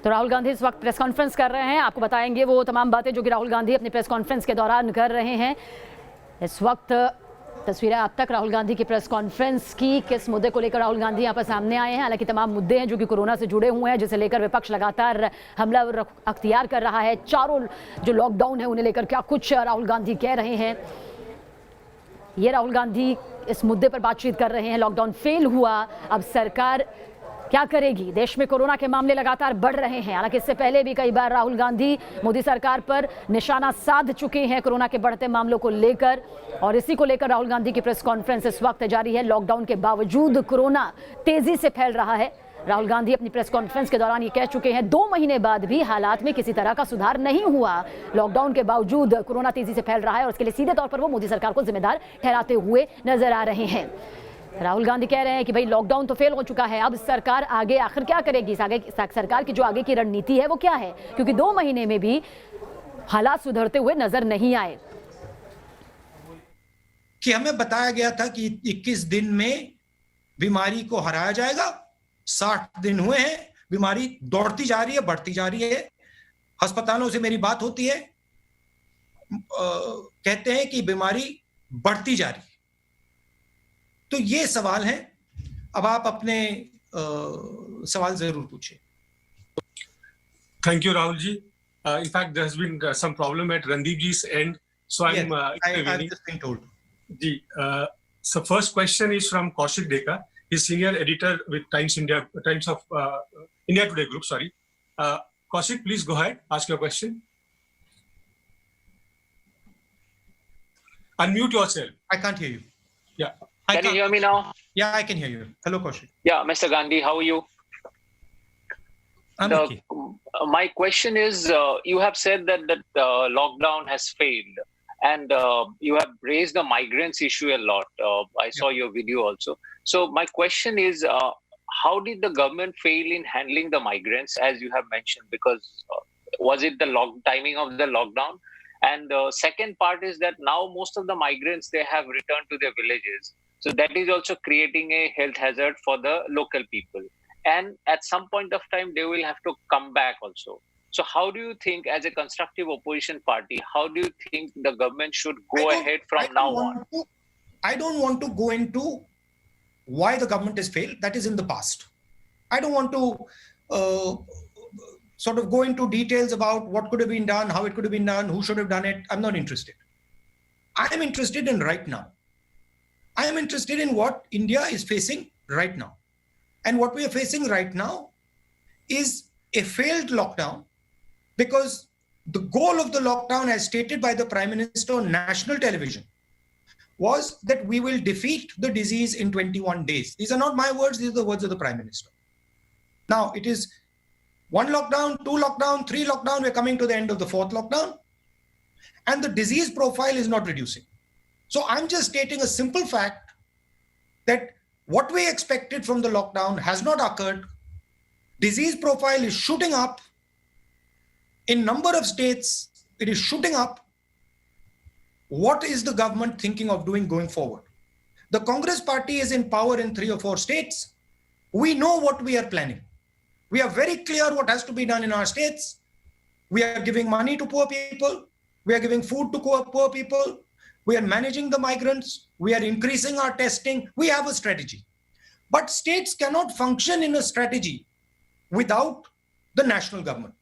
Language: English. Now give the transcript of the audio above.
तो राहुल गांधी इस वक्त प्रेस कॉन्फ्रेंस कर रहे हैं। आपको बताएंगे वो तमाम बातें जो कि राहुल गांधी अपनी प्रेस कॉन्फ्रेंस के दौरान कर रहे हैं। इस वक्त तस्वीरें अब तक राहुल गांधी की प्रेस कॉन्फ्रेंस की, किस मुद्दे को लेकर राहुल गांधी यहाँ पर सामने आए हैं। हालांकि तमाम मुद्दे हैं जो कि कोरोना से जुड़े हुए हैं, जिसे लेकर विपक्ष लगातार हमला अख्तियार कर रहा है। चारों जो लॉकडाउन है उन्हें लेकर क्या कुछ राहुल गांधी कह रहे हैं, ये राहुल गांधी इस मुद्दे पर बातचीत कर रहे हैं। लॉकडाउन फेल हुआ, अब सरकार क्या करेगी। देश में कोरोना के मामले लगातार बढ़ रहे हैं। हालांकि इससे पहले भी कई बार राहुल गांधी मोदी सरकार पर निशाना साध चुके हैं कोरोना के बढ़ते मामलों को लेकर, और इसी को लेकर राहुल गांधी की प्रेस कॉन्फ्रेंस इस वक्त जारी है। लॉकडाउन के बावजूद कोरोना तेजी से फैल रहा है। राहुल गांधी अपनी प्रेस कॉन्फ्रेंस के दौरान ये कह चुके हैं 2 महीने बाद भी हालात में किसी तरह का सुधार नहीं हुआ। लॉकडाउन के बावजूद कोरोना तेजी से फैल रहा है और इसके लिए सीधे तौर पर वो मोदी सरकार को जिम्मेदार ठहराते हुए नजर आ रहे हैं। राहुल गांधी कह रहे हैं कि भाई लॉकडाउन तो फेल हो चुका है, अब सरकार आगे आखिर क्या करेगी। सरकार की जो आगे की रणनीति है वो क्या है, क्योंकि 2 महीने में भी हालात सुधरते हुए नजर नहीं आए। कि हमें बताया गया था कि 21 दिन में बीमारी को हराया जाएगा। 60 दिन हुए हैं, बीमारी दौड़ती जा रही है, बढ़ती जा रही है। अस्पतालों से मेरी बात होती है, कहते हैं कि बीमारी बढ़ती जा रही है। तो ये सवाल है, अब आप अपने सवाल जरूर पूछिए। Thank you, Rahul ji. In fact, there has been some problem at Randeep ji's end, so I've just been told. Ji, so first question is from Kaushik Dekar. He's senior editor with Times of India Today Group. Sorry, Kaushik, please go ahead. Ask your question. Unmute yourself. I can't hear you. Yeah. Can you hear me now? Yeah, I can hear you. Hello, Kaushik. Yeah, Mr. Gandhi, how are you? I'm okay. My question is, you have said that lockdown has failed, and you have raised the migrants issue a lot. I saw your video also. So my question is, how did the government fail in handling the migrants, as you have mentioned? Because was it the timing of the lockdown? And the second part is that now most of the migrants, they have returned to their villages. So that is also creating a health hazard for the local people. And at some point of time, they will have to come back also. So how do you think, as a constructive opposition party, how do you think the government should go ahead from now on? I don't want to go into why the government has failed. That is in the past. I don't want to sort of go into details about what could have been done, how it could have been done, who should have done it. I'm not interested. I am interested in right now. I am interested in what India is facing right now. And what we are facing right now is a failed lockdown, because the goal of the lockdown, as stated by the Prime Minister on national television, was that we will defeat the disease in 21 days. These are not my words, these are the words of the Prime Minister. Now, it is 1 lockdown, 2 lockdown, 3 lockdown, we're coming to the end of the 4th lockdown, and the disease profile is not reducing. So I'm just stating a simple fact that what we expected from the lockdown has not occurred. Disease profile is shooting up. In number of states, it is shooting up. What is the government thinking of doing going forward? The Congress party is in power in 3 or 4 states. We know what we are planning. We are very clear what has to be done in our states. We are giving money to poor people. We are giving food to poor people. We are managing the migrants. We are increasing our testing. We have a strategy. But states cannot function in a strategy without the national government.